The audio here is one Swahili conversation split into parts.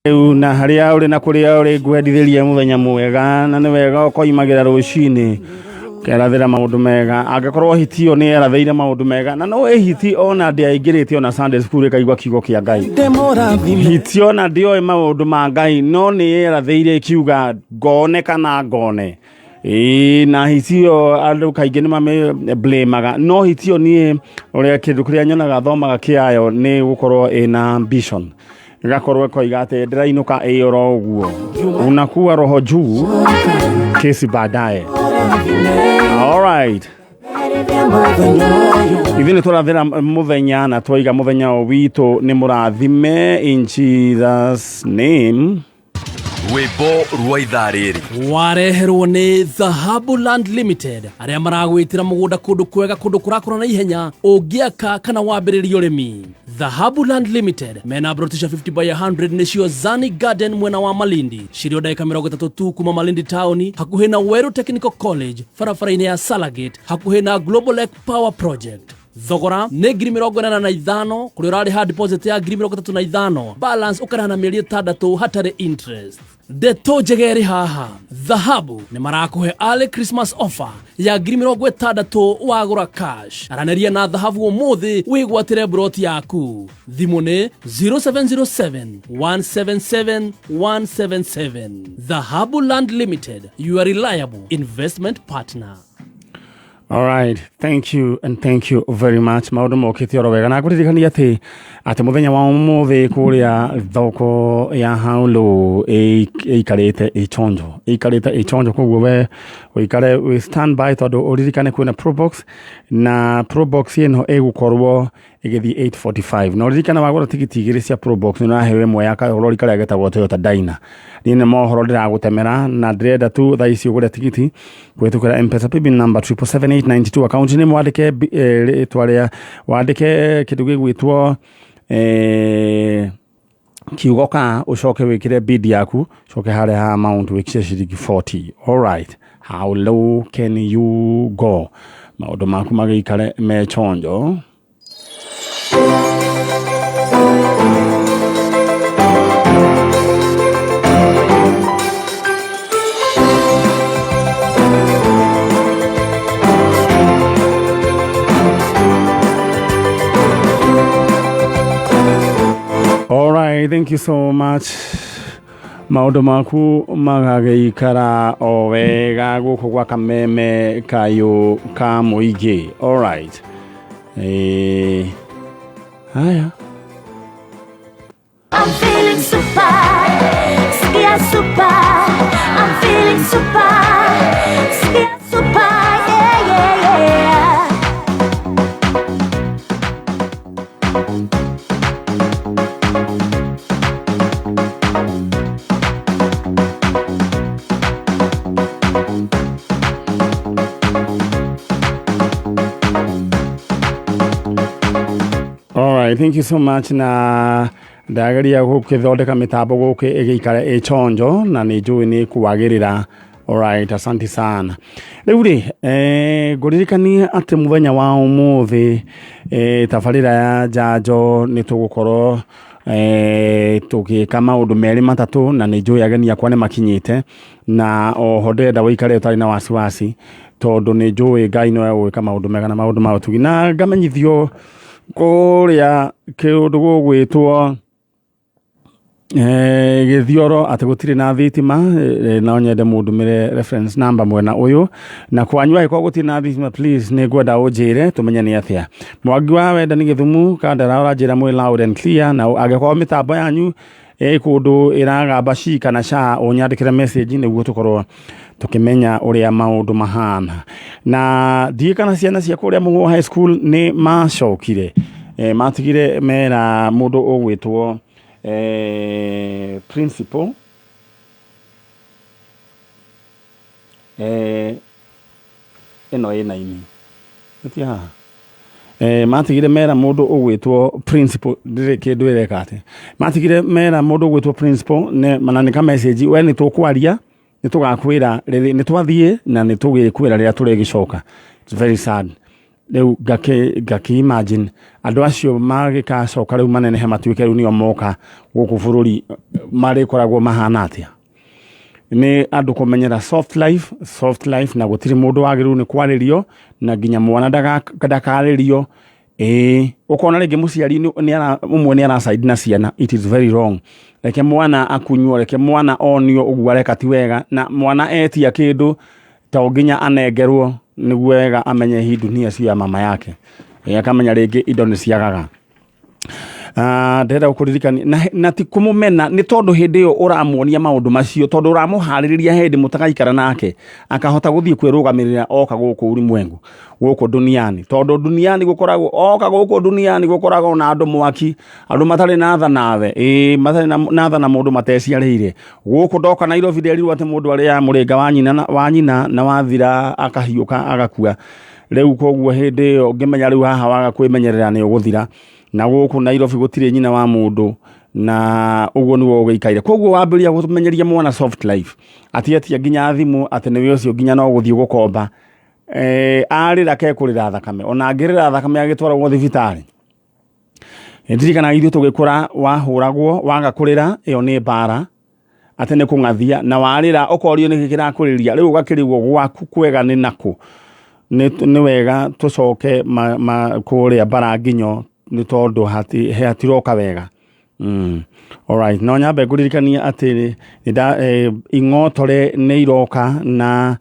Na haria uri na kuria uri ngwendithĩria muthenya mwega na nĩ wega ũkoimagira rũcinĩ kerathĩra maũndũ mega angĩkorwo hitio nĩ erathĩire maũndũ mega na no hiti ona ndĩaingĩrĩte ona Sunday school ĩkaigua kiugo kĩa Ngai hitio na ndĩoĩ maũndũ ma Ngai no nĩ erathĩire kiuga ngone kana ngone na hitio andũ kaingĩ nĩ mame-blamaga no hitio niĩ ũrĩa kĩndũ kĩrĩa nyonaga thomaga kĩayo nĩ gũkorwo ina ambition gakorwo koiga ate ndĩrainũka ĩoro ũguo unakuwa roho juu kesi baadaye. All right, hivi nĩ tũrathĩra mũthenya na twoiga mũthenya witũ nĩ mũrathime in Jesus name. Rwĩmbo rwa ithaa rĩrĩ wareherwo nĩ Dhahabu Land Limited arĩa maragwĩtĩra mũgũnda kũndũ kwega kũndũ kũrakũra na ihenya ũngĩaka kana wambĩrĩria ũrĩmi. Dhahabu Land Limited mena brotisha 50 by 100 nĩcio Zani Garden mwena wa Malindi cirio ndagĩka 30 tu kuma Malindi town hakuhĩ na Weru Technical College barabara-inĩ ya Salagate hakuhĩ na Global Lake Power Project. Thogora nĩ 85,000 kũrĩa ũrarĩha deposit ya 35,000 balance ũkarĩha mĩeri 6 hatarĩ interest. Ndeto njegeri haha Dhahabu nĩ marakũhe early Christmas offer ya 60,000 wagũra cash. Aranĩria na Dhahabu ũmũthĩ wĩgwatĩre broti yaku. Thimũ nĩ 0707 177 177. Dhahabu Land Limited, your reliable investment partner. All right, thank you very much. Maũndũ mokĩte oro wega na kũririkania atĩ mũthenya wa ũmũthĩ kũrĩa thoko ya Haulu ĩikarĩte ĩchonjo koguo we ũikare we stand by tondũ ũririkane kwĩna Probox na Probox ĩno ĩgũkorwo ĩgĩthiĩ 845 na ũririkane wagũra tigiti igĩrĩ cia Probox nĩ ũraheyo ĩmwe ya karori karĩa getagwo Toyota Dyna. Niĩ nĩ mohoro ndĩragũtemera na ndĩrenda tu thaa ici ũgũre tigiti kũhĩtũkĩra M-Pesa paybill number 77892 account nĩ mwandĩke rĩtwa rĩa wandĩke kĩndũ gĩgwĩtwo kiugo ka ũcoke wĩkĩre bid yaku coke harĩa ha amount wĩkĩre ciringi 40. All right, how low can you go? Maũndũ maku magĩikare mechonjo. All right, thank you so much. Maũndũ maku magagĩikara o wega gũkũ gwa kameme kayo ka mũingĩ. All right. Haya. I'm feeling super. Skia super. I'm feeling super. Skia super. Yeah, yeah, yeah. All right, thank you so much na ndagaria gũkĩthondeka mĩtambo gũkĩ ĩgĩikara ĩchonjo na nĩ njũĩ nĩ kwagĩrĩra. All right, asante sana. Rĩu rĩ ngũririkanie atĩ mũthenya wa ũmũthĩ tabarĩra ya Njanjo nĩ tũgũkorwo tũgĩka maũndũ merĩ matatũ na nĩ njũĩ ageni akwa nĩ makinyĩte na oho ndĩrenda wĩikare ũtarĩ na wasiwasi tondũ nĩ njũĩ Ngai no egwĩka maũndũ mega na maũndũ ma ũtugi na ngamenyithio kũrĩa kĩũndũ gũgwĩtwo gĩthioro atĩ gũtirĩ na thitima no nyende mũndũmĩre reference number mwena ũyũ na kwanyu angĩkorwo gũtirĩ na thitima please nĩ ngwenda ũnjĩre tũmenye nĩ atĩa. Mwangi wa wenda nĩ Gĩthumu kandara ũranjĩra mwĩ loud and clear na angĩkorwo mĩtambo yanyu kũndũ ĩragamba ci kana ca ũnyandĩkĩre message nĩguo tũkorwo tukimenya ũrĩa maũndũ mahana na ndiĩ kana ciana cia kũrĩa Mũgũo high school nĩ macokire matigire mera mũndũ ũgwĩtwo principal ĩno ĩna ini ĩtia haha matigire mera mũndũ ũgwĩtwo principal ndĩrĩ kĩndũ ĩreka atĩ matigire mera mũndũ ũgwĩtwo principal na nĩ ka message we nĩ tũkwaria nĩ tũgakwĩra nĩ twathiĩ na nĩ tũgĩkwĩra rĩrĩa tũrĩgĩcoka. It's very sad. rĩu ngaki imagine andũ acio magĩkacoka rĩu manenehe matuĩke rĩu nĩo moka gũkũ bũrũri marĩkoragwo mahana atĩa. Nĩ andũ kũmenyera soft life na gũtirĩ mũndũ wagĩrĩirwo nĩ kwarĩrio na nginya mwana ndakarĩrio. Ũkona rĩngĩ mũciari ũmwe nĩ aracaidi na ciana, it is very wrong. Reke mwana akunywo, reke mwana onio ũguo areka ti wega, na mwana etia kĩndũ to nginya anengerwo nĩguo wega amenye hii dunia sio ya mama yake. Akamenya rĩngĩ indo nĩ ciagaga. Ndĩrenda gũkũririkania na ti kũmũmena nĩ tondũ hĩndĩ ĩyo ũramuonia maũndũ macio, tondũ ũramũharĩrĩria hĩndĩ mũtagaikara nake akahota gũthiĩ kwĩrũgamĩrĩra oka gũkũ ulimwengu gũkũ duniani, tondũ duniani gũkoragwo oka gũkũ duniani gũkoragwo na andũ mwaki, andũ matarĩ na tha nawe, matarĩ na tha na mũndũ mateciarĩire. Gũkũ ndoka Nairobi nderirwo atĩ mũndũ arĩa mũrĩnga wa nyina na wathira akahiũka agakua. Rĩu koguo hĩndĩ ĩyo ngĩmenya rĩu haha waga kwĩmenyerera nĩ ũgũthira, na gũkũ Nairobi gũtirĩ nyina wa mũndũ na ũguo nĩguo ũgĩikaire. Koguo wambĩrĩria gũmenyeria mwana soft life, atietia nginya thimũ atĩ nĩwe ũcio nginya no gũthiĩ gũkomba. Arĩra kekũrĩra thakame, ona angĩrĩra thakame agĩtwaragwo thibitarĩ. Ndirikana ithuĩ tũgĩkũra wahũragwo waga kũrĩra, ĩyo nĩ mbara atĩ nĩ kũng'athia, na warĩra ũkorio nĩkĩ kĩrakũrĩria, rĩu ũgakĩrĩrwo gwaku kwega nĩ nakũ. Nĩ wega tũcoke kũrĩa Baranginyo nĩ tondũ hatiroka wega. Alright, no nyambe ngũririkania atĩ ing'otore nĩ iroka na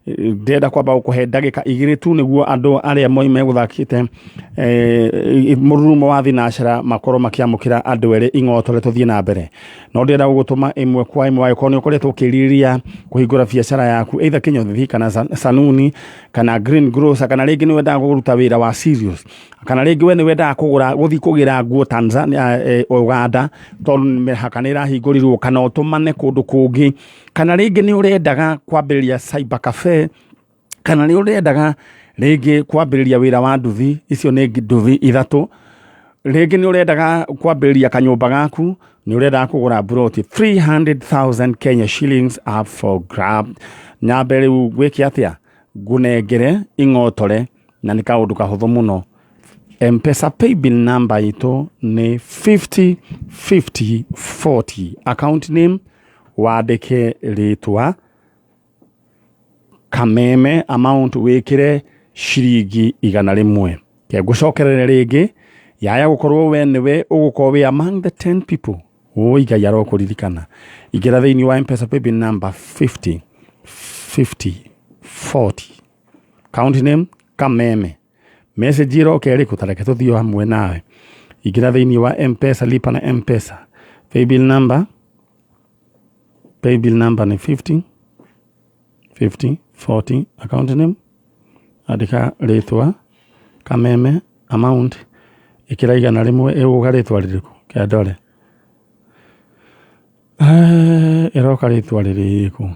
ndenda kwamba gũkũhe ndagĩka 2 tu nĩguo andũ arĩa megũthakĩte mũrurumo wa thinacara makorwo makĩamũkĩra andũ erĩ ing'otore tũthiĩ na mbere. No ndenda gũgũtũma ĩmwe kwa ĩmwe angĩkorwo nĩ ũkoretwo ũkĩrirĩria kũhingũra biacara yaku either Kinyothi kana Sanuni kana Green Grocer, kana rĩngĩ nĩ wendaga kũruta wĩra wa serious, kana rĩngĩ we nĩ wendaga gũthiĩ kũgĩra nguo Tanzania, Uganda tondũ mĩhaka nĩ ĩrahingũrirwo, kana ũtũmane kũndũ kũngĩ, kana rĩngĩ nĩ ũrendaga kwambĩrĩria cyber cafe, kana nĩ ũrendaga rĩngĩ kwambĩrĩria wĩra wa nduthi, icio nĩ nduthi 3, rĩngĩ nĩ ũrendaga kwambĩrĩria kanyũmba gaku, nĩ ũrendaga kũgũra broti 300,000 Kenya shillings up for grab. Nyambe rĩu gwĩke atĩa ngũnengere ing'otore na nĩ kaũndũ kahũthũ mũno. M-Pesa paybill number ito ni 505040. Account name wandike rĩtwa Kameme, amount wĩkĩre ciringi 100. Ke ngũcokerere rĩngĩ yaya gũkorwo we nĩwe ũgũkorwo wĩ among the 10 people Ngai arokũririkana. Ingĩra thĩinĩ wa M-Pesa paybill number 505040. Account name Kameme. Message iroke ĩrĩkũ tareke tũthiĩ hamwe nawe. Ingĩra thĩinĩ wa M-Pesa, lipa na M-Pesa. Paybill number ni 505040. Account name andĩka rĩtwa Kameme, amount ĩkĩra 100 ĩgũka rĩtwa rĩrĩkũ ke ndore. Ĩroka rĩtwa rĩrĩkũ?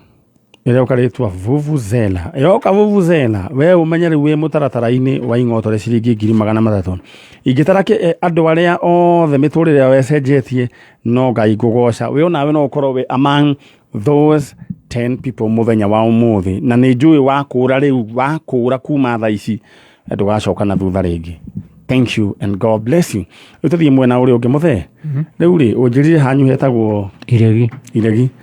Ĩroka rĩtwa Vuvuzela. Ĩroka Vuvuzela. We ũmenye rĩu wĩ mũtaratara-inĩ wa ing'otore ciringi 300,000. Ingĩtara andũ arĩa othe mĩtũrĩre yao ĩcenjetie no Ngai ngũgoca. We onawe no ũkorwo we among those 10 people mũthenya wa ũmũthĩ. Na nĩ njũĩ wakũra rĩu, wakũra kuma thaa ici ndũgacoka na thutha rĩngĩ. Thank you and God bless you. Ũtũthiĩ mwena ũrĩa ũngĩ mũthee. Rĩu rĩ ũnjĩrire hanyu hetagwo Iregi.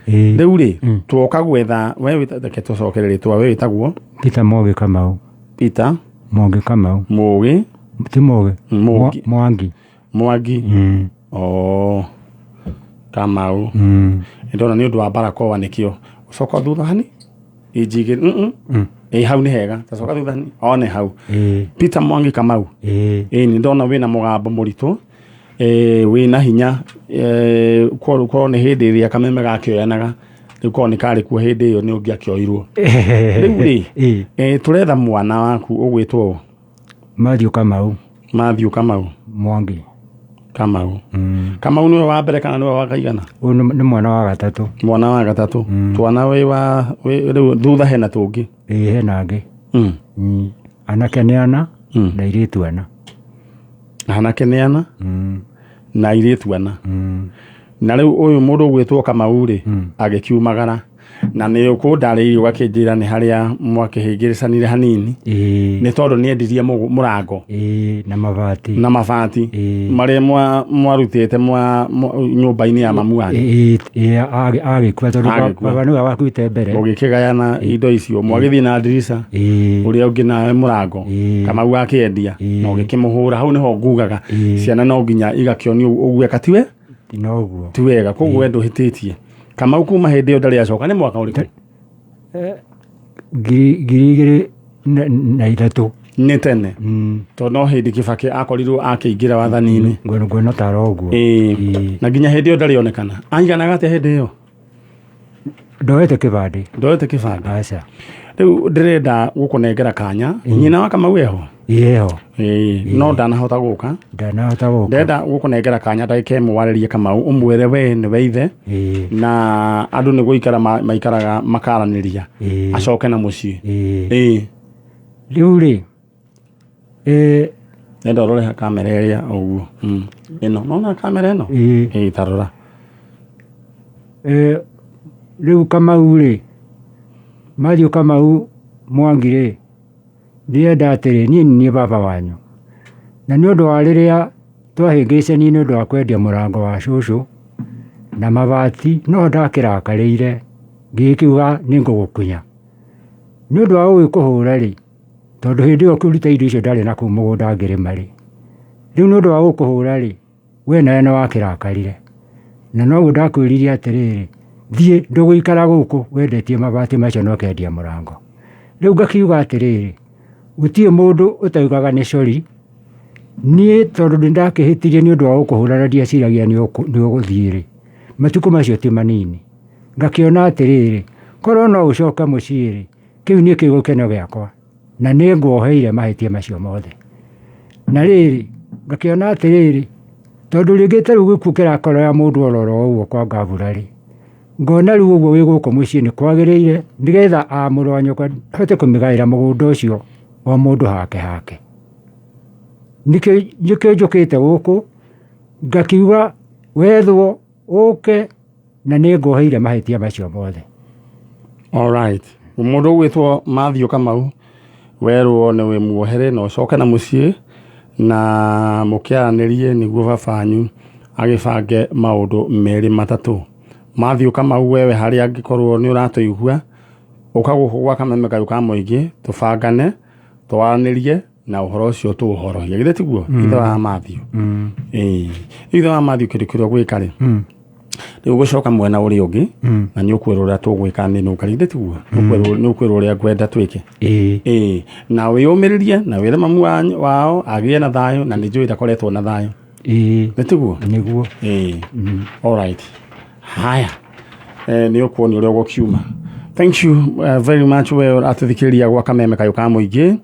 Rĩu rĩ tuoka gwetha we wĩtake tũcokerere twa we wĩtagwo Peter Moge Kamau. Peter Moge Kamau. Moge ti Moge Mwangi. Kamau. Ndona nĩ ũndũ wa barakoa nĩkĩo ũcoka thutha hani ĩnjigĩ hau nĩ hega tacoka thutha hani one hau Peter Mwangi Kamau. Nĩ ndona wĩna mũgambo mũritũ, wĩna hinya, korwo nĩ hĩndĩ ĩrĩa Kameme gakĩoyanaga rĩu korwo nĩ karĩ kuo hĩndĩ ĩyo nĩ ũngĩakĩoirwo. Rĩu rĩ tũretha mwana waku ũgwĩtwo Matthew Kamau Mwangi Kamau. Kamau nĩwe wa mbere kana nĩwe wa kaigana? Nĩ mwana wa gatatũ. Mwana wa gatatũ. Twana rĩu thutha hena tũngĩ? Hena angĩ. Anake nĩ 4 na airĩtu 4. Anake nĩ 4 na airĩtu 4. Na rĩu ũyũ mũndũ ũgwĩtwo Kamau rĩ agĩkiumagara na nä å kå ndarä irio gakä njä ra nä harä a mwakä hä ngä rä canire hanini nä tondå nä endirie må rango na mabati marä a mwarutä te nyå mba-inä ya mamu wanyu agä kua tondå baba nä wakuite mbere må gä kä gayana indo icio mwagä thiä na ndirica å rä a å ngä nawe må rango Kamau akä endia na å gä kä må hå ra hau nä ho ngugaga ciana no nginya igakionio å gueka tiwe ti wega koguo we ndå hä tä tie Kamau kuma hä ndä ä yo ndarä acoka nä mwaka å rä kå ngiri 2003 nä tene tondå no hä ndä kä bakä akorirwo akä ingä ra wathani-inä nguona tara å guo na nginya hä ndä ä yo ndarä onekana aiganaga atä hä ndä ä yo ndoete kä bandä rä u ndä renda gå kå nengera kanya nyina wa Kamau eho no ndanahota gå ka ndenda gå kå nengera kanya ndagä ĩmwe warä Kamau å mwere we nä we ithe na andå nä gå ikara maikaraga makaranä ria acoke na må ciä rä u rä nenda å rore kamera ä rä a å guo ä no nona kamera ä no tarora rä u Kamau rä Mathiũ Kamau Mwangi rĩ ndĩrenda atĩrĩ niĩ nĩ baba wanyu na nĩ ũndũ wa rĩrĩa twahĩngĩcani nĩ ũndũ wa kwendia mũrango wa cũcũ na mabati no ndakĩrakarĩire ngĩkiuga nĩ ngũgũkunya nĩ ũndũ wa gũgĩkũhũra rĩ tondũ hĩndĩ ĩyo ũkĩruta indo icio ndarĩ na kũu mũgũnda ngĩrĩma rĩ rĩu nĩ ũndũ wa gũkũhũra rĩ we nawe nĩ wakĩrakarire na noguo ndakwĩrire atĩrĩrĩ thiĩ ndũgũikara gũkũ wendetie mabati macio no kendia mũrango rĩu ngakiuga atĩrĩrĩ gũtirĩ mũndũ ũtaugaga nĩ cori niĩ tondũ nĩ ndakĩhĩtirie nĩ ũndũ wa gũkũhũra na ndiaciragia nĩ ũgũthiĩ rĩ matukũ macio ti manini ngakĩona atĩrĩrĩ korwo no ũcoke mũciĩ rĩ kĩu nĩ kĩgũkeno gĩakwa na nĩ nguoheire mahĩtia macio mothe na rĩrĩ ngakĩona atĩrĩrĩ tondũ rĩngĩ ta rĩu gĩkuũ kĩrakora mũndũ ororo ũguo kwa ngabura rĩ ngona rĩu ũguo wĩ gũkũ mũciĩ nĩ kwagĩrĩire nĩgetha mũrũ wa nyũkwa hote kũmĩgaĩra mũgũnda ũcio o mũndũ hake nĩkĩo njũkĩte gũkũ ngakiuga wethwo ũke na nĩ nguoheire mahĩtia macio mothe alright mũndũ ũgwĩtwo Mathiũ Kamau werwo nĩ wĩ muohere na ũcoke na mũciĩ na mũkĩaranĩrie nĩguo baba wanyu agĩbange maũndũ merĩ matatũ Mathiũ Kamau wewe harĩa angĩkorwo nĩ ũratũigua ũka gũkũ gwa Kameme Kayũ ka Mũingĩ tũbangane twaranĩrie na ũhoro ũcio tũũhorohie githĩ tiguo ithe wa Mathiũ ithe wa Mathiũ kĩndũ kĩrĩa ũgwĩka rĩ rĩu ũgũcoka mwena ũrĩa ũngĩ na nĩ ũkwĩrwo ũrĩa tũgwĩka nĩnũka githĩ tiguo nĩ ũkwĩrwo ũrĩa ngwenda twĩke na wĩyũmĩrĩrie na wĩre mamu wao agĩe na thayũ na nĩ njũĩ ndakoretwo na thayũ nĩ tiguo nĩguo alright haya nĩ ũkuonio ũrĩa ũgũkiuma thank you very much we atũthikĩrĩria gwa Kameme Kayũ ka Mũingĩ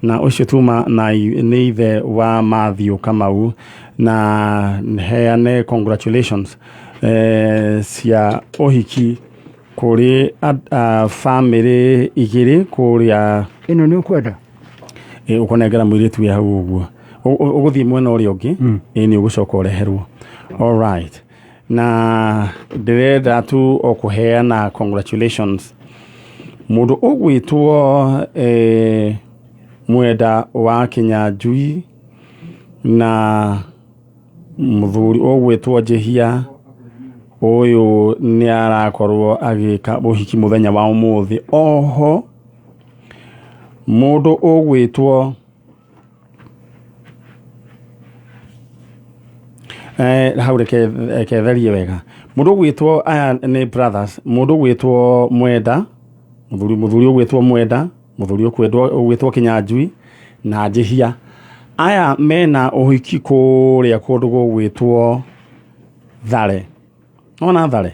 na ũcio tuma na nĩ ithe wa Mathiũ Kamau na heane congratulations cia ũhiki kũrĩ family igĩrĩ kũrĩa ĩno nĩ ũkwenda ũkũnengera mũirĩtu wĩ hau ũguo ũgũthiĩ mwena ũrĩa ũngĩ nĩ ũgũcoka ũreherwo alright na ndĩrenda tu o kũheana congratulations mũndũ ũgwĩtwo mwenda wa Njanjo na mũthuri ũgwĩtwo Njehia ũyũ nĩ arakorwo agĩka ũhiki mũthenya wa ũmũthĩ oho mũndũ ũgwĩtwo hau reketherie wega mũndũ ũgwĩtwo aya nĩ brothers mũndũ ũgwĩtwo Mwenda mũthuri ũgwĩtwo Mwenda mũthuri ũgwĩtwo Njanjo na Njehia aya mena ũhiki kũrĩa kũndũ gũgwĩtwo Thare ona Thare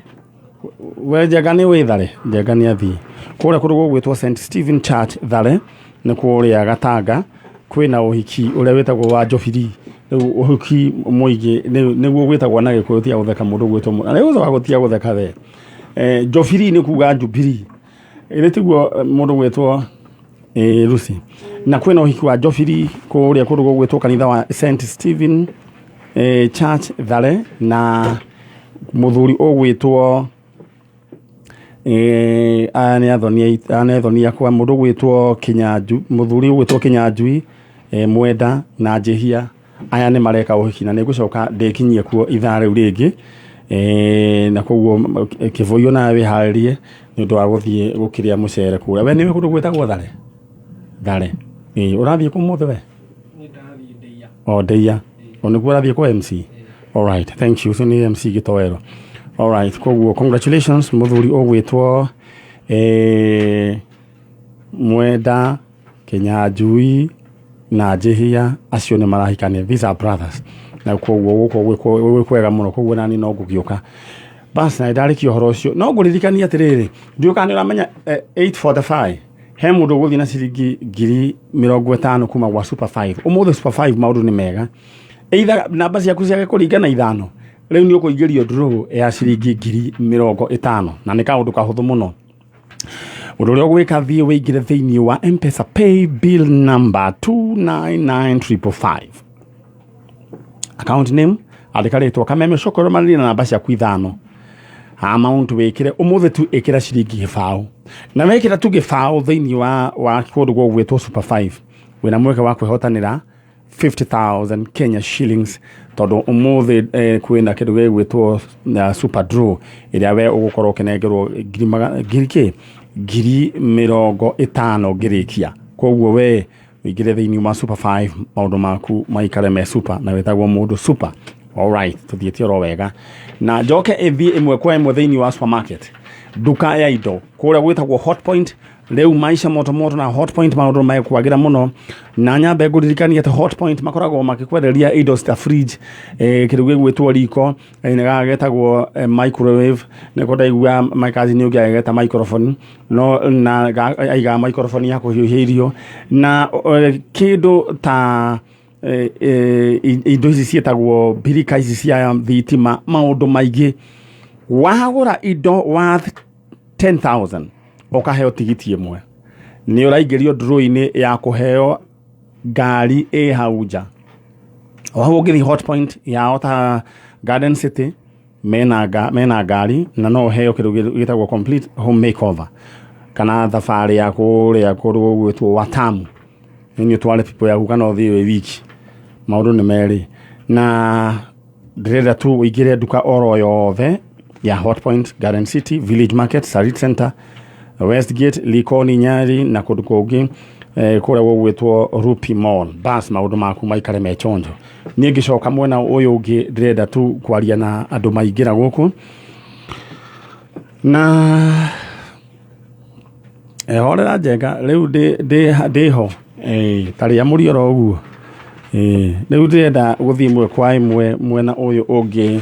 we Njengani wĩ Thare Njengani athiĩ kũrĩa kũndũ gũgwĩtwo St Stephen Church Thare nĩ kũrĩa Gatanga kwĩna ũhiki ũrĩa wĩtagwo wa Njobiri rĩu ũhiki mũingĩ nĩguo gwĩtagwo na Gĩkũyũ tia gũtheka mũndũ gwĩtwo na rĩu wa gũtia gũtheka we Njobiri nĩ kuga Njubiri ĩrĩ tiguo mũndũ gwĩtwo Rusi na kwĩna ũhiki wa Njobiri kũrĩa kũndũ gũgwĩtwo kanitha wa St Stephen Church Thare na mũthuri ũgwĩtwo ane athoni kwa mundu gwitwo Kinyanju, muthuri gwitwo Kinyanjui, Mwenda na Njihia, aya ni mareka uhiki na nigucoka ndikinyie kuo ithaa riu ringi, na koguo Kivuyo nawe haririe ni undu wa guthie gukiria mucere kuria. We niwe kundu gwitagwo Thare urathie ku muthe we? Ni ndathie Ndeia. Ndeia oniguo urathie ku MC. All right, thank you. So ni MC Gitowero. All right, koguo congratulations muthuri ugwitwo Mwenda, Kinyanjui na Njihia, acio ni marahikania. These are brothers. Na koguo guko kwega muno, koguo nani no ngugioka bas na ndarikio horo ucio. No nguririkania atiriri, ndiuka ni uramenya 845 he mundu guthii na ciringi 50,000 kuma gwa Super 5. Umuthe Super 5 maundu ni mega, either namba ciaku ciage kuringana ithano, riu ni ukuingirio draw ya ciringi 50,000 na ni kaundu kahuthu muno. Undu uria gwika thie wingire thiini wa M-Pesa pay bill number 299555, account name andika ritwa kameme cokoro marina na namba ciaku ithano, amount wikire umuthe tu ikira ciringi gibao, na wekira tu gibao thiini wa kundu gwo gwitwo Super 5 wina mweke wa kwihotanira 50,000 Kenya shillings, tondu umuthe kwina kindu gwitwo super draw iria we ugukorwo kinengerwo 50,000 ngirikia. Koguo we wigire thiini wa Super 5 maundu maku maikare me super na wetagwo mundu super. All right, tuthiete ro wega na njoke ethi imwe kwa imwe thiini wa supermarket, duka ya indo kuria gwitagwo Hotpoint. Leu maisha moto na Hotpoint maundu mai kwagira muno, na nyambe nguririkania ati Hotpoint makoragwo makikwenderia indo sta fridge, kindu gwitwo riko, ni gagetagwo microwave, ne ko ndaigua makazi ni ugageta microphone no na aiga microphone ya kuhiuhirio na kindu ta indo ici cietagwo birika ici cia thitima, maundu maingi. Wagura indo worth 10,000 ukaheo tigiti imwe, ni uraingirio draw-ini ya kuheo ngari hauja. Wao ugithi Hotpoint ya ota Garden City mena ngari na no heo kindu gitagwo complete home makeover, kana thafari ya kuria kundu gwitwo Watamu, ni twale people ya kana othi wiki. Maundu ni meri na ndirenda tu uigire duka oro yothe ya Hotpoint, Garden City, Village Market, Sarit Center, Westgate, Likoni, Nyari na kundu kungi kuria gwitwo Rupi Mall. Bas maundu maku maikare me chonjo. Ni ngicoka mwena uyu ungi ndirenda tu kwaria na andu maingira guku na horera njega riu ndiho tari ya murioro uguo. Riu ndirenda guthii imwe kwa imwe mwena uyu ungi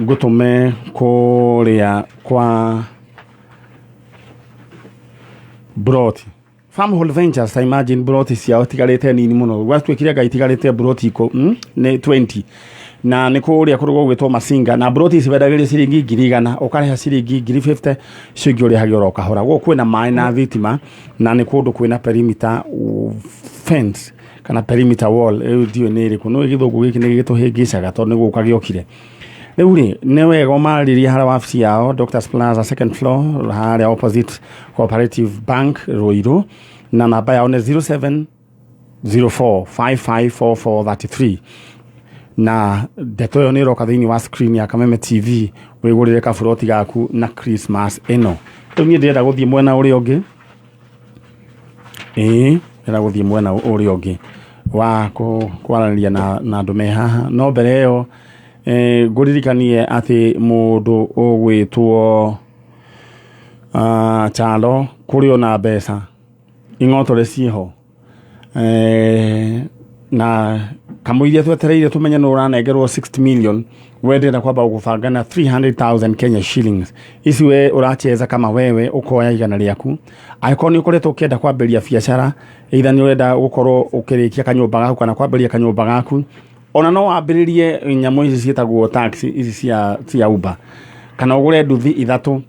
ngutume kuria kwa Broti Farmhold Ventures. I imagine Broti cia tigarite nini muno, gwatwikire gai tigarite Broti ko ne 20 na ni kuria kurugo gwitwo Masinga, na Broti cibendagiria ciringi 100 ukareha ciringi 50 cingi uri hagiora ukahora gwo kwina mai na thitima, na ni kundu kwina perimeter fence kana perimeter wall. Dio ni ri kuno githungu giki ni gituhingicaga tondu ni gukagiokire. Riu ri ni wega umariria hara wabici yao Doctors Plaza second floor hara opposite Cooperative Bank Ruiru, na namba yao ni 0704554433, na ndeto yo ni roka thiini wa screen ya Kameme TV wigurire kaburoti gaku na Christmas eno. Riu ni ndirenda guthie mwena uri ungi, ndirenda guthie mwena uri ungi wa kwaraniria na andu me haha. No mbere yo nguririkanie ati mundu ugwitwo Chalo kurio na mbeca ing'otore ciho, na kamuiria twetereire tumenye no uranengerwo 60 million, wendera kwamba gubanga na 300,000 Kenya shillings. Isi we uracheza kama wewe ukoya igana riaku, aiko ni ukoretwo ukienda kwambiria biashara, either ni urenda gukorwo ukirikia kanyumba gaku kana kwambiria kanyumba gaku, ona no wambiririe nyamu ici cietagwo taxi ici cia Uber, kana ugure nduthi ithatu,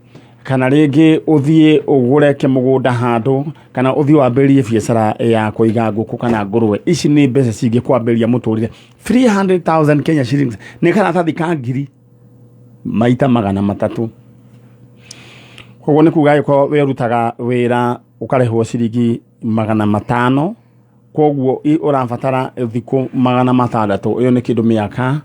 kana ringi uthie ugure kimugunda handu, kana uthie wambirie biashara ya kuiga nguku kana ngurwe. Ici ni mbeca cingi kwambiria muturire. 300,000 Kenya shillings ni kana tathi ka ngiri maita 300. koguo nĩ kuga ko we rutaga wĩra ũkarĩhwo ciringi 500 koguo ũrabatara thikũ 600 ũyũ nĩ kĩndũ mĩaka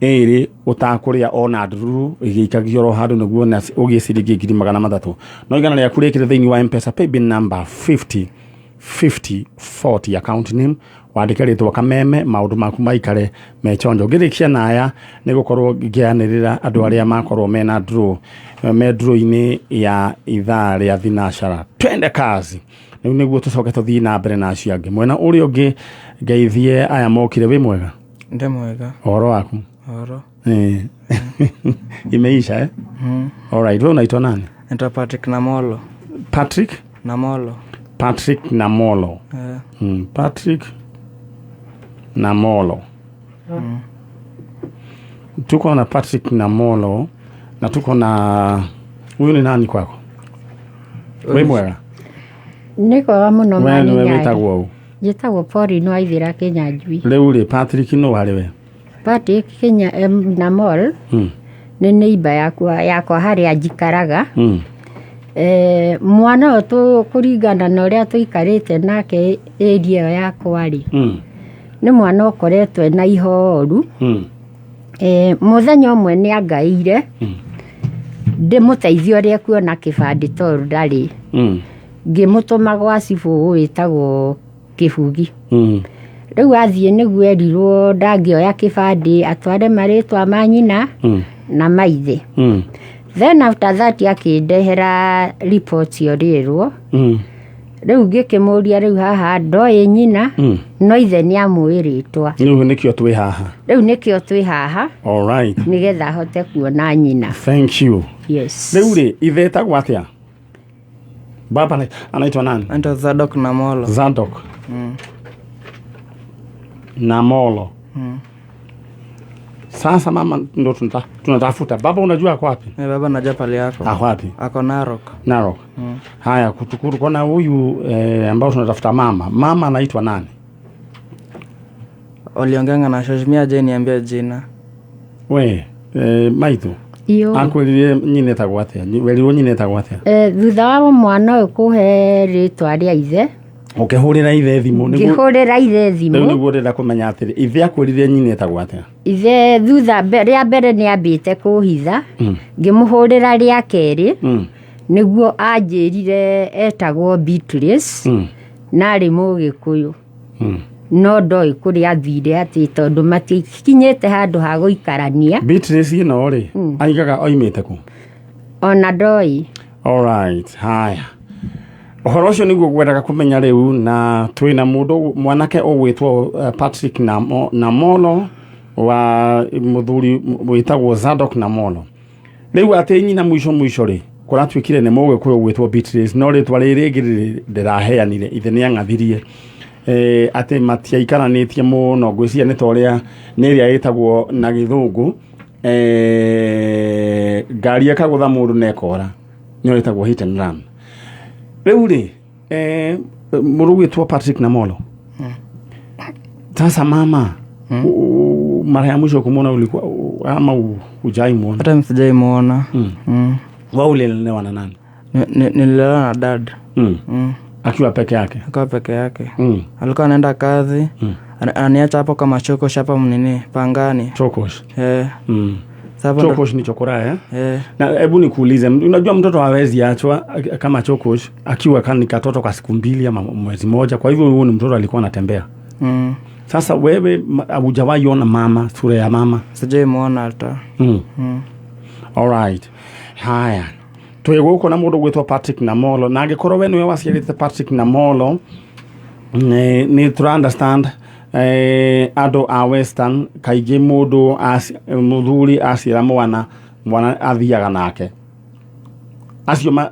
ĩrĩ ũtakũrĩa ona ndururu igĩikagio ro handũ nĩguo ũgĩe ciringi 300 no igana rĩaku rĩkĩre thĩinĩ wa M-Pesa paybill number 5040 account name wandĩke rĩtwa kameme maũndũ maku maikare mechonjo ngĩrĩkia naya nĩ gũkorwo ngĩanĩrĩra andũ arĩa makorwo mena draw me draw-inĩ ya ithaa rĩa thinacara twende kazi rĩu nĩguo tũcoke tũthiĩ na mbere na acio angĩ mwena ũrĩa ũngĩ ngeithie aya mokire wĩ mwega Nde mwega ũhoro waku Oro imeisha alright wewe unaitwa nani Naitwa Patrick Namolo Patrick Namolo Patrick Namolo tuko na Patrick Namolo na tuko na huyu ni nani kwako wewe mwega Niko muno mani wewe wetagwo u Jetagwo Pori no aithira Kenya njui rĩu rĩ Patrick no harĩ we Patrick Kenya Namol nĩ neighbor yakwa harĩa njikaraga mwana ũyũ kũringana na ũrĩa tũikarĩte nake area yakwa rĩ nĩ mwana ũkoretwo na ihoru mũthenya ũmwe nĩ angaĩire ndĩmũteithie ũrĩa kuona kĩbandĩ tondũ ndarĩ ngĩmũtũma gwa cibũ wĩtagwo Kĩbugi rĩu athiĩ nĩguo erirwo ndangĩoya kĩbandĩ atware marĩtwa ma nyina na maithe then after that akĩndehera report yorĩrwo rĩu ngĩkĩmũria rĩu haha ndoĩ nyina no ithe nĩ amwĩrĩtwa rĩu nĩkĩo twĩ haha alright nĩgetha hote kuona nyina thank you yes rĩu rĩ ithe etagwo atĩa baba anaitwa nani Anaitwa Zadok Namolo Namolo sasa mama ndo tunatafuta baba unajua ako wapi baba najua pale yako ako wapi ako Narok haya kutukuru kona huyu ambao tunatafuta mama anaitwa nani Olionganga na Shoshmia je niambia jina we maitu iyo akwĩrire nyina etagwo atĩa werirwo nyina etagwo atĩa thutha wa mwana ũyũ kũhe rĩtwa rĩa ithe ũkĩhũrĩra ithe thimũ rĩu nĩguo ndĩrenda kũmenya atĩrĩ ithe akwĩrire nyina etagwo atĩa ithe thutha rĩa mbere nĩ ambĩte kũhitha ngĩmũhũrĩra rĩa kerĩ nĩguo anjĩrire etagwo Beatrice na arĩ Mũgĩkũyũ no ndoĩ kũrĩa athire atĩ tondũ matikinyĩte handũ ha gũikarania Beatrice ĩno rĩ aigaga oimĩte kũ ona ndoĩ alright haya ũhoro ũcio nĩguo ngwendaga kũmenya rĩu na twĩna mũndũ mwanake ũgwĩtwo Patrick Namolo wa mũthuri wĩtagwo Zadok Namolo rĩu atĩ nyina mũico rĩ kũratuĩkire nĩ Mũgĩkũyũ gwĩtwo Beatrice no rĩtwa rĩrĩ rĩngĩ ndĩraheanire ithe nĩ ang'athirie atĩ matiaikaranĩtie mũno ngwĩciria nĩ ta ũrĩa nĩ ĩrĩa ĩtagwo na gĩthũngũ ngari ĩkagũtha mũndũ na ĩkora nĩyo ĩtagwo hit and run rĩu rĩ mũndũ gwĩtwo Patrick Namolo sasa mama mara ya mwisho kumuona ulikuwa ama hujaimuona hata msijaimuona wao ulilelewa na nani nililelewa na dad akiwa peke yake alikuwa anaenda kazi ananiacha hapo kama chokosh hapa mnini pangani chokosh chokosh ni chokora na hebu nikuulize unajua mtoto hawezi achwa kama chokosh akiwa kani katoto kwa siku 2 ama mwezi mmoja kwa hivyo huyo ni mtoto alikuwa anatembea sasa wewe hujawahi ona mama sura ya mama sijaimuona hata alright haya twĩgũkũ na mũndũ gwĩtwo Patrick Namolo na angĩkorwo we nĩwe waciarĩte Patrick Namolo nĩ tũra understand andũ a Western kaingĩ mũndũ mũthuri aciara mwana athiaga nake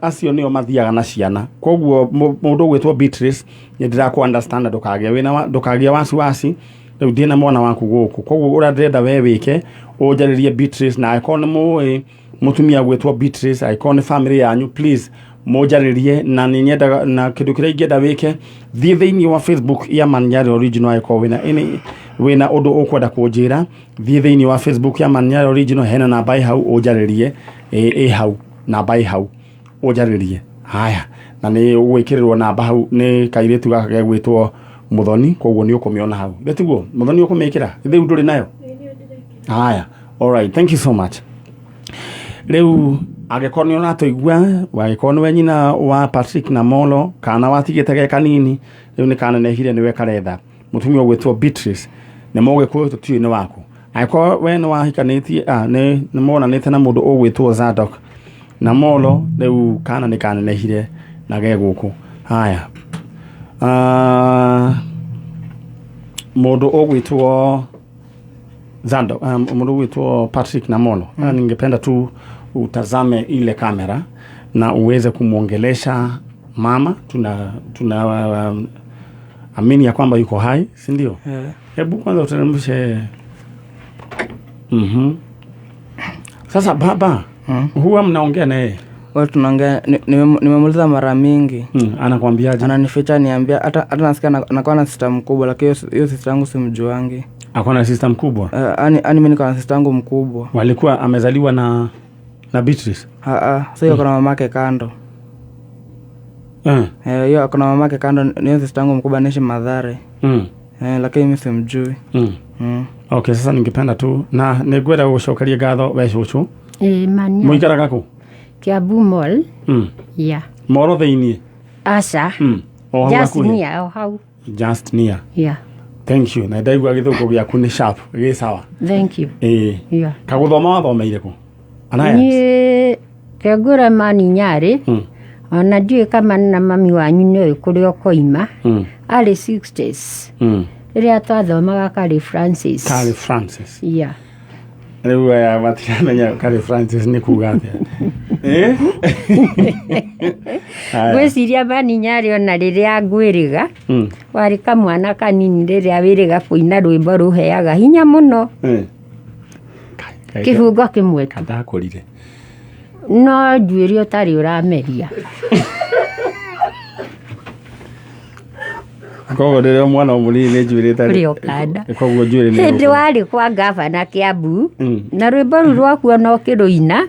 acio nĩo mathiaga na ciana koguo mũndũ gwĩtwo Beatrice nĩndĩrakũ understand ndũkagĩa wasiwasi rĩu ndĩ na mwana waku gũkũ koguo ũrĩa ndĩrenda we wĩke ũnjarĩrie Beatrice na angĩkorwo nĩ mũĩ mutumia gwĩtwo Beatrice aikone family yanyu please mojarĩrie na nĩ nyendaga na kĩndũ kĩrĩa ingĩenda wĩke thiĩ thĩinĩ wa Facebook ya Nyari original aikoo wĩna ũndũ ũkwenda kũnjĩra thiĩ thĩinĩ wa Facebook ya Nyari original hena namba hau ũnjarĩrie hau namba hau Ujaririe. Haya. Na nĩ ũgwĩkĩrĩrwo namba hau nĩ kairĩtu gaka gegwĩtwo Muthoni, koguo nĩ ũkũmĩona hau. Betiguo, Muthoni ũkũmĩkĩra. Rĩu ndũrĩ nayo? Haya. All right. Thank you so much. Rĩu angĩkorwo nĩ ũratũigua, wagĩkorwo nĩwe nyina wa Patrick na Molo, kana watigĩte ge kanini, rĩu nĩ kanenehire nĩwe karetha. Mũtumia ũgwĩtwo Beatrice, nĩ mũgĩkũyũ tũtiũĩ-inĩ waku. Angĩkorwo we nĩ wahikanĩtie, nĩ monanĩte na mũndũ ũgwĩtwo Zadok na Molo, rĩu kana nĩ kanenehire na ge gũkũ. Haya. Mũndũ ũgwĩtwo Zadok, mũndũ ũgwĩtwo Patrick na Molo. Ningependa tu utazame ile kamera na uweze kumwongelesha mama. Tuna amini ya kwamba yuko hai, si ndio? Hebu kwanza uteremshe. Sasa baba, huwa mnaongea na yeye? Wewe tunaongea, nimemuuliza mara mingi. Anakuambiaje? Ananificha, niambia hata nasikia anakuwa na sister mkubwa, lakini hiyo sister yangu simjuangi. Ako na sister mkubwa? Mimi niko na sister yangu mkubwa. Walikuwa amezaliwa na Beatrice? Sasa yuko na mamake kando. Hiyo ako na mamake kando, ni sister yangu mkubwa anaishi Mathare. Lakini mimi simjui. Okay, sasa ningependa tu na nĩngwenda gũcokeria ngatho we cũcũ. Mani. Mũikaraga kũ? Kiambu Mall. Yeah. Moro thĩinĩ? Aca. Just near hau. Just near. Yeah. Thank you. Na ndaigua gĩthũngũ gĩaku nĩ sharp, gĩ sawa. Thank you. Yeah. Kagũthoma wathomeire kũ? Niĩ kĩangũra mani Nyari. Ona ndiũĩ kama na mami wanyu nĩoĩ kũrĩa ũkoima. Arĩ 60s. Rĩrĩa twathomaga Carey Francis. Carey Francis. Yeah. Rĩu matiramenya Carey Francis nĩ kuga atĩa. Gwĩciria mani Nyari ona rĩrĩa ngwĩrĩga warĩ kamwana kanini rĩrĩa wĩrĩga kũina rwĩmbo rũheaga hinya mũno. Kĩbungo kĩmwe tu. Ndakũrire. No njuĩrĩ ũtarĩ ũrameria. Koguo rĩrĩa mwana mũnini nĩ njuĩrĩ tarĩ. Kũrĩ okanda. Koguo njuĩrĩ nĩ. Hĩndĩ warĩ kwa ngavana Kiambu na rwĩmbo rũu rwaku ona ũkĩrũina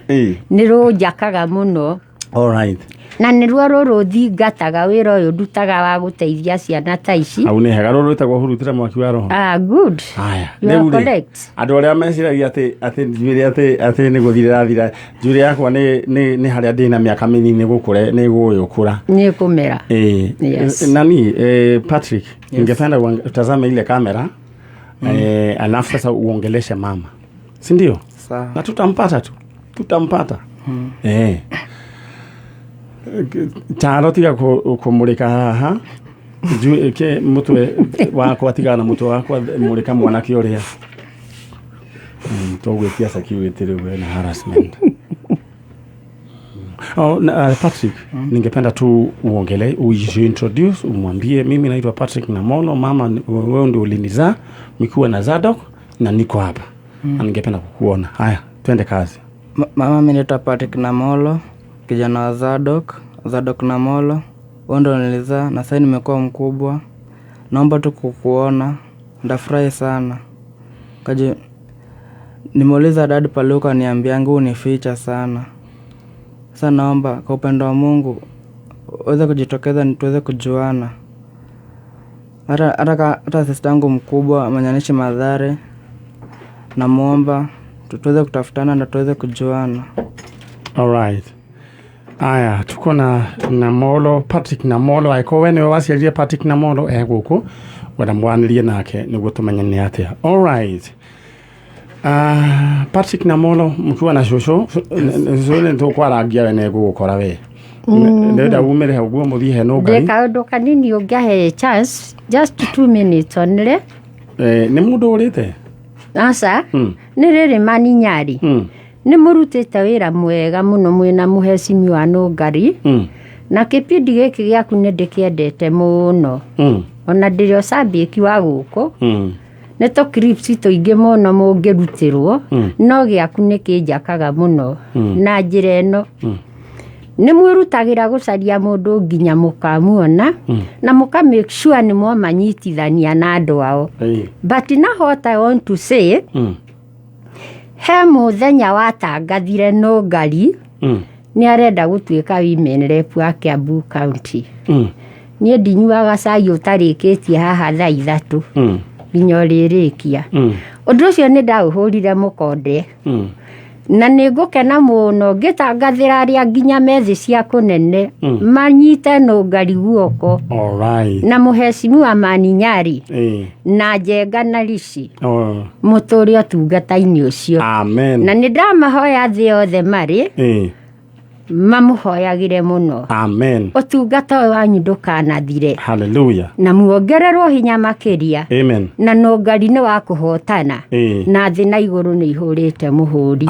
nĩ rũnjakaga mũno. All right. Na nĩruo rũrũ thingataga wĩra ũyũ ndutaga wa gũteithia ciana ta ici. Au nĩ hega rũrũ rwĩtagwo hurutĩra mwaki wa roho. Good. Haya. You are correct. Andũ arĩa meciragia atĩ njuĩrĩ atĩ nĩ gũthirathira, njuĩrĩ yakwa nĩ harĩa ndĩ na mĩaka mĩnini gũkũra nĩ gũgĩũkũra. Nĩ kũmera. Yes. Nani Patrick, ningependa utazame ile kamera alafu sasa uongeleshe mama. Si ndio? Sawa. Na tutampata. Taro tiga kumurika haha ke mutwe wakwa tiga na mutwe wakwa murika mwanake uria togwetia security rĩu na harassment. Patrick, ningependa tu uongele uintroduce, umwambie mimi naitwa Patrick Namolo, mama wewe ndio ulinizaa, mikuwa na Zadok na niko hapa. Ningependa kukuona. Haya, twende kazi. Mama, mimi naitwa Patrick Namolo, kijana wa Zadok Namolo. Wewe ndio nilizaa na sasa nimekuwa mkubwa. Naomba tu kukuona. Ndafurahi sana. Kaje nimeuliza dad pale uko niambiangu unificha sana. Sasa naomba kwa upendo wa Mungu uweze kujitokeza tuweze kujuana. Hata sister yangu mkubwa manyanishi Mathare, namuomba tuweze kutafutana na tuweze kujuana. All right. Aya, tuko na Namolo, Patrick Namolo. Aiko we niwe waciarire Patrick Namolo gũkũ wenda mwanĩrie nake nĩguo tũmenye nĩ atĩa. All right. Patrick Namolo mkiwa na cũcũ nĩ tũkwarangia we nĩ gũgũkora we. Ndĩrenda umĩre hau guo mũthiĩ he no Ngai. Ndĩkaũndũ kanini ũngĩahe chance just 2 minutes onire. Nĩ mũndũ ũrĩte? Aca, nĩ rĩrĩ mani Nyari. Nĩ mũrutĩte wĩra mwega mũno mwĩna mũhecimi wa Nũngari. Na kĩpindi gĩkĩ gĩaku nĩ ndĩkĩendete mũno. Ona ndĩrĩ ocambĩki wa gũkũ. Nĩ to clips tũingĩ mũno mũngĩrutĩrwo, no gĩaku nĩ kĩnjakaga mũno na njĩra ĩno. Nĩ mwĩrutagĩra gũcaria mũndũ nginya mũkamuona na mũka make sure nĩ mwamanyitithania na andũ ao. But now what I want to say, he mũthenya watangathire Nũngari nĩ arenda gũtuĩka women rep wa Kiambu County. Niĩ ndinyuaga cai ũtarĩkĩtie haha thaa 3 nginya ũrĩrĩkia. Ũndũ ũcio nĩ ndaũhũrire mũkonde. Na nĩ ngũkena mũno ngĩtangathĩra arĩa nginya methi cia kũnene manyite nũngari guoko. Na mũhecimiwa Mani Nyari na Njenga na Rishi mũtũre ũtungata-inĩ ũcio. Na nĩ ndamahoya thĩ yothe marĩ mamũhoyagire mũno. Ũtungata ũyũ wanyu ndũkanathire. Na muongererwo hinya makĩria. Na nũngari nĩ wa kũhotana. Na thĩ na igũrũ nĩ ihũrĩte mũhũri.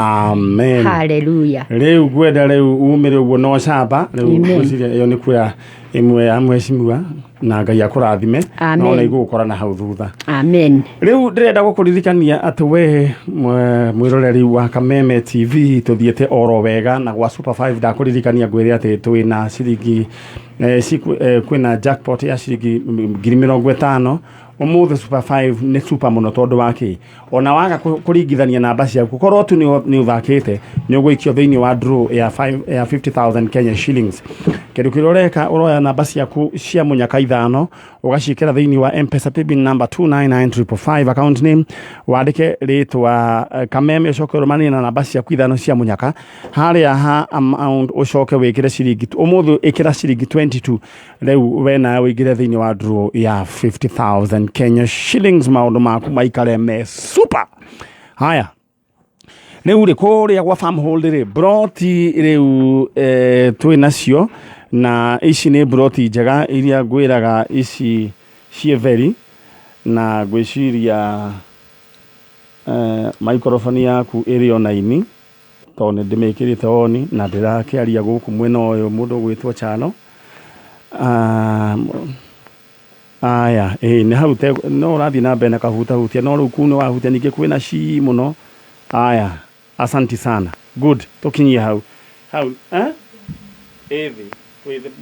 Haleluya. Rĩu gwenda rĩu umĩre ũguo no camba rĩu gwĩciria ĩyo nĩ kuoya ĩmwe ya mwecimiwa na Ngai akũrathime no na igũgũkora na hau thutha. Rĩu ndĩrenda gũkũririkania atĩ we mwĩroreri wa Kameme TV tũthiĩte oro wega na gwa Super 5 ndakũririkania ngwĩre atĩ twĩna ciringi kwĩna jackpot ya ciringi 50,000. Ũmũthĩ Super 5 nĩ super mũno tondũ wake ona waga kũringithania namba ciaku korwo tu nĩ ũthakĩte nĩ ũgũikio thĩinĩ wa draw ya 50,000 Kenya shillings. Kĩndũ kĩrĩa ũreka ũroya namba ciaku cia mũnyaka 5 ũgaciĩkĩra thĩinĩ wa M-Pesa paybill number 299555 account name wandĩke rĩtwa Kameme ũcoke ũrũmanie na namba ciaku 5 cia mũnyaka harĩa ha amount ũcoke wĩkĩre ciringi ũmũthĩ ĩkĩra ciringi 22 rĩu we na wĩingĩre thĩinĩ wa draw ya 50,000 Kenya shillings. Maũndũ maku maikare me super. Haya rĩu rĩ kũrĩa gwa farmhold rĩ broti rĩu twĩ nacio na ici nĩ broti njega iria ngwĩraga ici cie veri na ngwĩciria microphone yaku ĩrĩ online tondũ nĩ ndĩmĩkĩrĩte on na ndĩrakĩaria gũkũ mwena ũyũ mũndũ gwĩtwo Chalo. Aya nĩ hau no ũrathiĩ na mbere na kahutahutia no rĩu kuu nĩ wahutia ningĩ kwĩna ci mũno. Aya asanti sana. Good tũkinyie hau ĩthĩ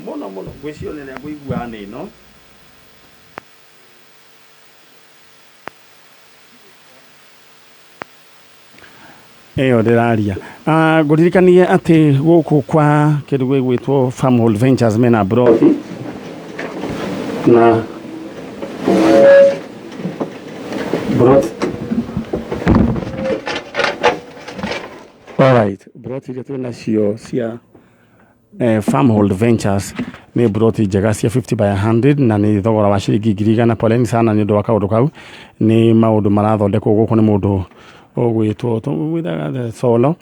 mũno gwĩcionera ngũigua nĩ no ĩyo ndĩraria. Ngũririkanie atĩ gũkũ kwa kĩndũ gwĩtwo Farmhold Ventures mena broti na broti. Alright, broti iria twĩ nacio cia Farmhold Ventures nĩ broti njega cia 50 by 100 na nĩ thogora wa ciringi 100,000. Poleni sana nĩ ũndũ wa kaũndũ kau nĩ maũndũ marathondekwo gũkũ nĩ mũndũ ũgwĩtwo tũwĩdaga Solo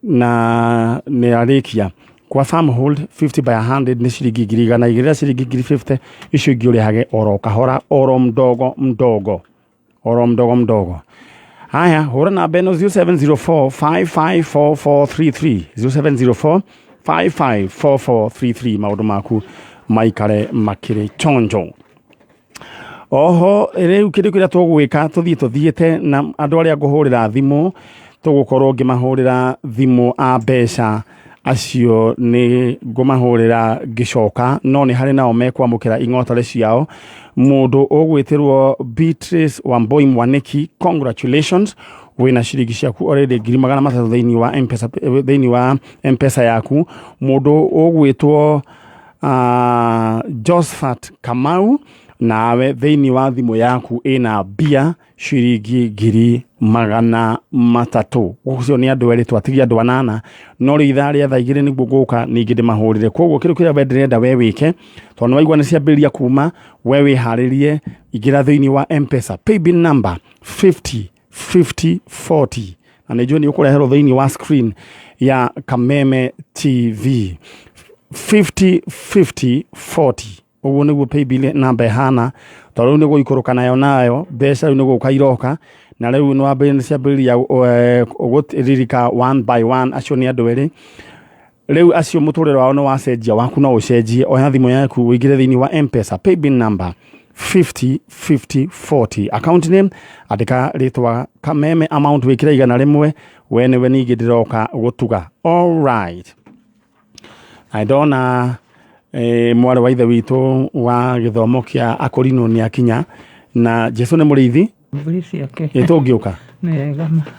na nĩ arĩkia kwa Farmhold 50 by 100 nĩ ciringi 100,000 igĩrĩra ciringi 50 icio ingĩ ũrĩhage oro kahora oro mdogo mdogo. Haya hũra namba ĩno 0704 554433 0704 554433 maũndũ maku maikare makĩrĩ chonjo. Oho rĩu kĩndũ kĩrĩa tũgwĩka tũthiĩte na andũ arĩa ngũhũrĩra thimũ tũgũkorwo ngĩmahũrĩra thimũ a mbeca acio nĩ ngũmahũrĩra ngĩcoka no nĩ harĩ nao mekwamũkĩra ing'otore ciao. Mũndũ ũgwĩtĩrwo Beatrice Wamboi Mwaniki, congratulations wĩna ciringi ciaku already 300,000 thĩinĩ wa M-Pesa yaku. Mũndũ ũgwĩtwo Josephat Kamau nawe thĩinĩ wa thimũ yaku ĩna mbia ciringi 300,000. Ũcio nĩ andũ erĩ twatigia andũ 8 no rĩu ithaa rĩa thaa 2 nĩguo ngũka ningĩ ndĩmahũrĩre. Koguo kĩndũ kĩrĩa we ndĩrenda we wĩke tondũ nĩ waigua nĩ ciambĩrĩria kuma we wĩharĩrie ingĩra thĩinĩ wa M-Pesa paybill number 505040 na nĩnjũĩ nĩ ũkũreherwo thĩinĩ wa screen ya Kameme TV 505040. Ũguo nĩguo paybill number hana tondũ rĩu nĩguo ikũrũka nayo mbeca rĩu nĩguo ukairoka na rĩu nĩ wambĩrĩria ciambĩrĩria gũtiririka one by one. Acio nĩ andũ erĩ rĩu acio mũtũrĩre wao nĩ wacenjia waku no ũcenjie. Oya thimũ yaku ũingĩre thĩinĩ wa M-Pesa paybill number 505040 account name andĩka rĩtwa Kameme amount wĩkĩra 100 we nĩwe ningĩ ndĩroka gũtuga. Alright, I don't mwari wa ithe witũ wa gĩthomo kĩa akũrinũ nĩ akinya na Jesu nĩ mũrĩithi ĩtũngĩũka.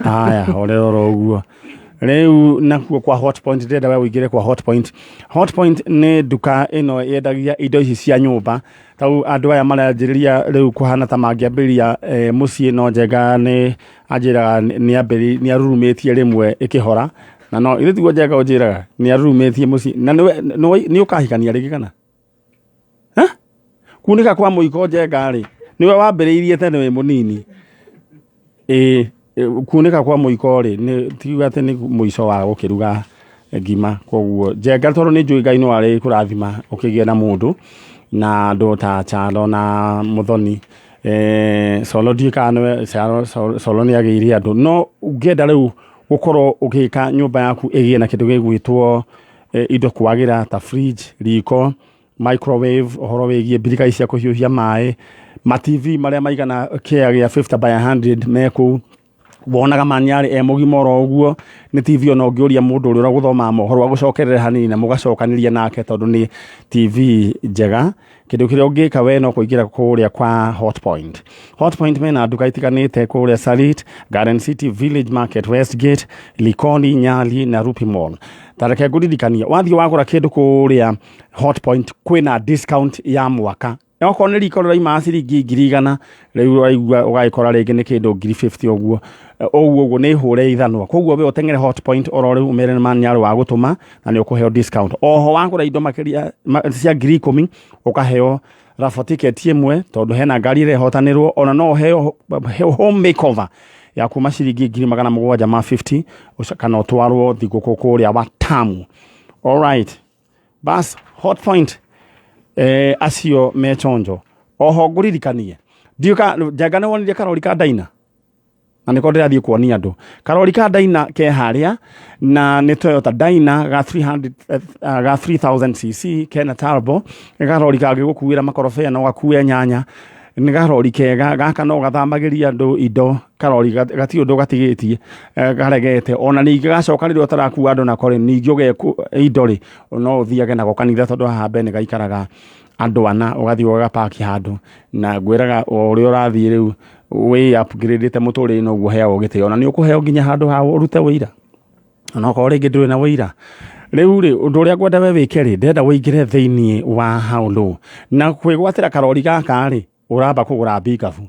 Haya orero ũguo Rĩu nakuo kwa Hotpoint ndĩrenda we ũingĩre kwa Hotpoint. Hotpoint nĩ nduka ĩno yendagia indo ici cia nyũmba. Tau andũ aya maranjĩrĩria rĩu kũhana ta mangĩambĩrĩria mũciĩ no Njenga nĩ anjĩraga nĩ arurumĩtie rĩmwe ĩkĩhora. Na no ithe tiguo Njenga ũnjĩraga nĩ arurumĩtie mũciĩ. Na nĩ ũkahikania rĩngĩ kana? Kunĩka kwa mũiko Njenga rĩ nĩwe wambĩrĩirie tene wĩ mũnini. Kunĩka kwa mũiko rĩ nĩ tiga atĩ nĩ mũico wa gũkĩruga ngima. Koguo Njenga tondũ nĩ njũĩ Ngai no arĩ kũrathima ũkĩgĩa na mũndũ na andũ ta Chalo na Muthoni. Solo ndiĩka Solo nĩ agĩire andũ no ũngĩenda rĩu gũkorwo ũgĩka nyũmba yaku ĩgĩe na kĩndũ gĩgwĩtwo indo kwagĩra ta fridge, riko, microwave, ũhoro wĩgiĩ mbirika cia kũhiũhia maĩ, ma TV marĩa maigana kĩa gĩa 50/100 mekũ wonaga Nyari mũgima oro ũguo nĩ TV ona ũngĩũria mũndũ ũrĩa ũgũthoma mohoro wa gũcokerera hanini na mũgacokanĩria nake tondũ nĩ TV njega. Kĩndũ kĩrĩa ũngĩka we no kũingĩra kũrĩa kwa Hotpoint. Hotpoint mena nduka itiganĩte kũrĩa Sarit, Garden City, Village Market, Westgate, Likoni, Nyali na Rupi Mall. Tareke ngũririkania wathiĩ wagũra kĩndũ kũrĩa Hotpoint kwĩna discount ya mwaka. Okorwo nĩ riko rĩraima ciringi 100 rĩu ũraigua ũgagĩkora rĩngĩ nĩ kĩndũ 50 ũguo. Ũguo nĩ hũre ithanwa. Koguo we ũteng'ere Hotpoint oro rĩu umere na Nyari wa gũtũma na nĩ ũkũheo discount. Oho wagũra indo makĩria cia 10,000 ũkaheo raffle ticket ĩmwe tondũ hena ngari ĩrĩa ĩhotanĩrwo ona no ũheo home makeover ya kuma ciringi 750 kana ũtwarwo thigũkũ kũrĩa wa Tamu. All right. Bas Hotpoint acio me chonjo. Oho ngũririkanie ndiũka Njenga nĩ wonirie karori ka Daina na nĩko ndĩrathiĩ kuonia andũ. Karori ka Daina ke harĩa na nĩ Toyota Daina ga 3000cc kena turbo. Karori kangĩgũkuĩra makorobia no gakue nyanya. Nĩ karori kega gaka no gathamagĩria andũ indo. Karori gati ũndũ gatigĩtie garegete ona ningĩ gacoka rĩrĩa ũtarakua andũ na kore ningĩ ũgeku indo rĩ no ũthiage nako kanitha tondũ haha mbere gaikaraga andũ ana ũgathiĩ ũgapaki handũ na ngwĩraga ũrĩa ũrathiĩ rĩu wĩ upgrade-ĩte mũtũrĩre ũguo heagwo gĩtĩo na nĩ ũkũheo nginya handũ ha ũrute wĩira ona okorwo rĩngĩ ndũrĩ na wĩira. Rĩu rĩ ũndũ ũrĩa ngwenda we wĩke rĩ ndĩrenda wĩingĩre thĩinĩ wa Haũlũ na kwĩgwatĩra karori gaka rĩ ũramba kũgũra bikabu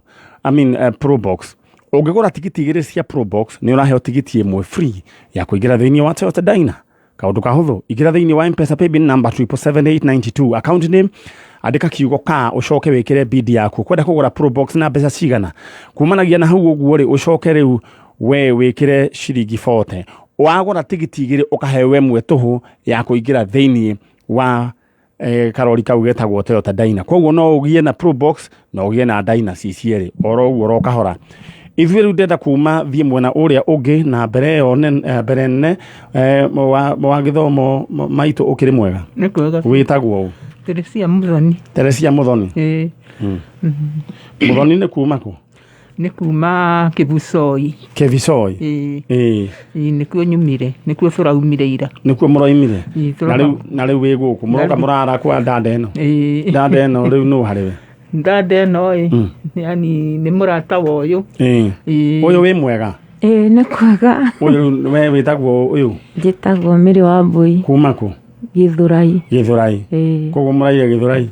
Probox. Ũngĩgũra tigiti 2 cia Probox nĩ ũraheo tigiti ĩmwe free ya kũingĩra thĩinĩ wa Toyota Daina. Kaũndũ kahũthũ ingĩra thĩinĩ wa M-Pesa paybill number 77892 account name andĩka kiugo ka ũcoke wĩkĩre bid yaku kwenda kũgũra Probox na mbeca cigana kumanagia na hau ũguo rĩ ũcoke rĩu we wĩkĩre ciringi 40 wagũra tigiti 2 ũkaheo ĩmwe tũhũ ya kũingĩra thĩinĩ wa karori kau getagwo Toyota Daina. Koguo no ũgĩe na Probox no ũgĩe na Daina cicierĩ oro ũguo ro kahora. Ithuĩ rĩu ndenda kuma thiĩ mwena ũrĩa ũngĩ na mbere ĩyo mbere nene wa gĩthomo maitũ ũkĩrĩ mwega. Nĩ kwega. Wĩtagwo Teresia Muthoni. Teresia Muthoni. Muthoni nĩ kuma kũ? Nĩ kuma Kĩbucoi. Kĩbucoi. Nĩkuo nyumire, nĩkuo tũraumire ira. Nĩkuo mũroimire. Na rĩu wĩ gũkũ mũroka mũrara kwa ndanda ĩno. Ndanda ĩno rĩu nũ harĩ we? Ndanda ĩno yani nĩ mũrata wa ũyũ. Ũyũ wĩ mwega? Nĩ kwega. Ũyũ we wĩtagwo ũyũ? Njĩtagwo Mĩrĩ wa Mbũi. Kuma kũ? Gĩthũrai. Gĩthũrai. Koguo mũraire Gĩthũrai?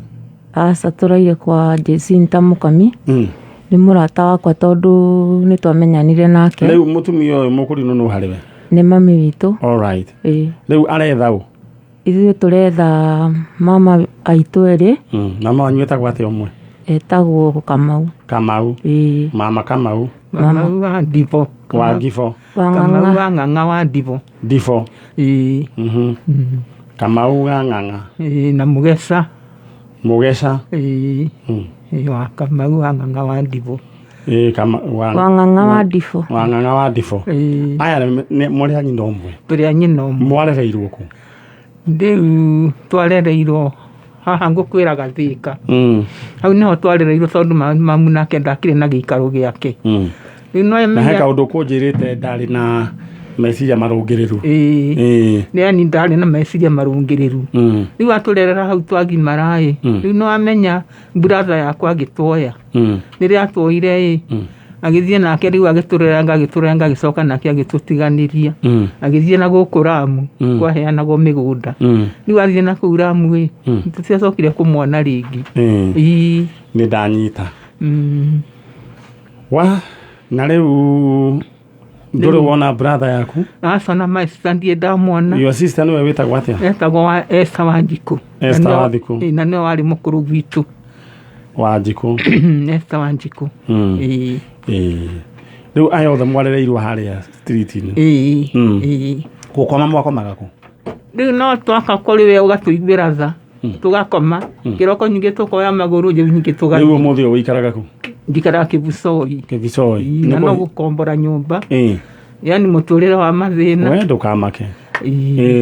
Aca tũraire kwa Jacinta Mũkami. Nĩ mũrata wakwa tondũ nĩ twamenyanire nake. Rĩu mũtumia ũyũ mũkũrinũ nũ harĩ we? Nĩ mami witũ. All right. Rĩu aretha ũ? Ithuĩ tũretha mama aitũ erĩ. Mama wanyu etagwo atĩa ũmwe? Etagwo Kamau. Kamau. Mama Kamau. Kamau wa Ndibo. Wa Gifo. Kamau wa Ng'ang'a wa Ndibo. Ndifo. Kamau wa Ng'ang'a. Na Mugeca. Mugeca. Wa Kamau wa Ng'ang'a wa Ndibo. Wa Ng'ang'a wa Ndifo. Wa Ng'ang'a wa Ndifo. Aya mũrĩ a nyina ũmwe? Tũrĩ a nyina ũmwe. Mwarereirwo kũ? Rĩu twarereirwo haha ngũkwĩra Gathĩka. Hau nĩho twarereirwo tondũ mamu nake ndakĩrĩ na gĩikaro gĩake. Rĩu no na he kaũndũ kũnjĩrĩte ndarĩ na meciria marũngĩrĩru. Yani ndarĩ na meciria marũngĩrĩru. Rĩu atũrerera hau twagimara rĩu no amenya brother yakwa agĩtuoya. Rĩrĩa atuoire agithie nake riu agiturenga gicoka nake agitutiganiria agithie na guku Ramu kwa heanagwo migunda riu athie na ku Ramu ri tutiacokire kumwona ringi ni ndanyita wa na riu ndore wona brother yaku asona my sister ndamwona your sister niwe witagwo atia etagwo Esther Wanjiku na niwe wari mukuru witu Wanjiku Esther Wanjiku riu ayo the mwarereirwo haria street-ini gukoma mwakomaga ku riu no twaka kuri we ugatuiguira tha tugakoma kiroko nyingi tukoya maguru je nyingi tugari riu muthio wikaraga ku ndikara kibusoi na no gukombora nyumba yani muturire wa mathina we ndukamake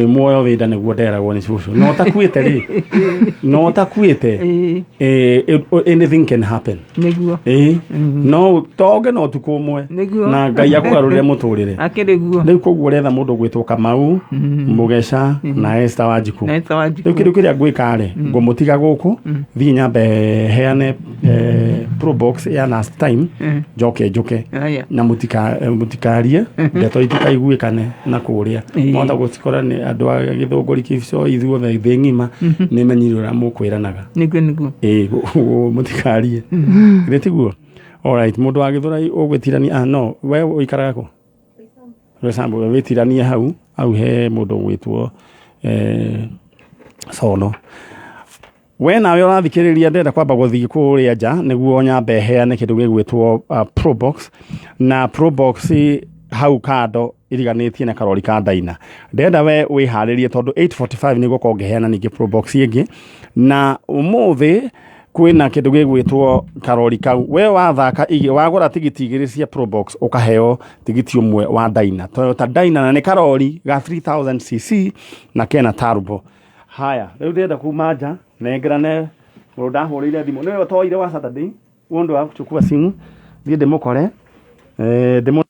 muoyo wenda niguo nderagwo ni cucu no takuite ri no takuite anything can happen niguo no toge no tukumwe na Ngai akugarurire muturire akiriguo riu koguo retha mundu gwitwo Kamau Mugesha na Esther Wanjiku riu kindu kiria ngwika ri ngumutiga guku thii nyambe heane pro box ya last time njuke na mutikarie ndeto itikaiguikane na kuria monda gutikora ni andu a githunguri kibico ithuothe thi ngima ni menyirira mukwiranaga niguo mutikarie gitiguo alright mundu wa githurai ugwitirania no we uikaraga ku resambu witirania hau he mundu gwitwo sono we nawe urathikiriria ndenda kwamba guthii kuria nja niguo nyambe heane kindu gigwitwo pro box na pro box hau kando iriganitie na karori ka ndaina ndenda we wiharirie tondu 8:45 nigo kongeheana ningi pro box ingi na umuthi kwina kindu gigwitwo karori kau we wathaka wagura tigiti igiri cia pro box ukaheo tigiti umwe wa ndaina Toyota Daina na ni karori ga 3000cc na kena turbo haya riu ndenda kuma nja nengerane ndahurire thimu niwe toire wa Saturday wondu wa kuchukua simu thie ndimukore ndimo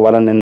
warane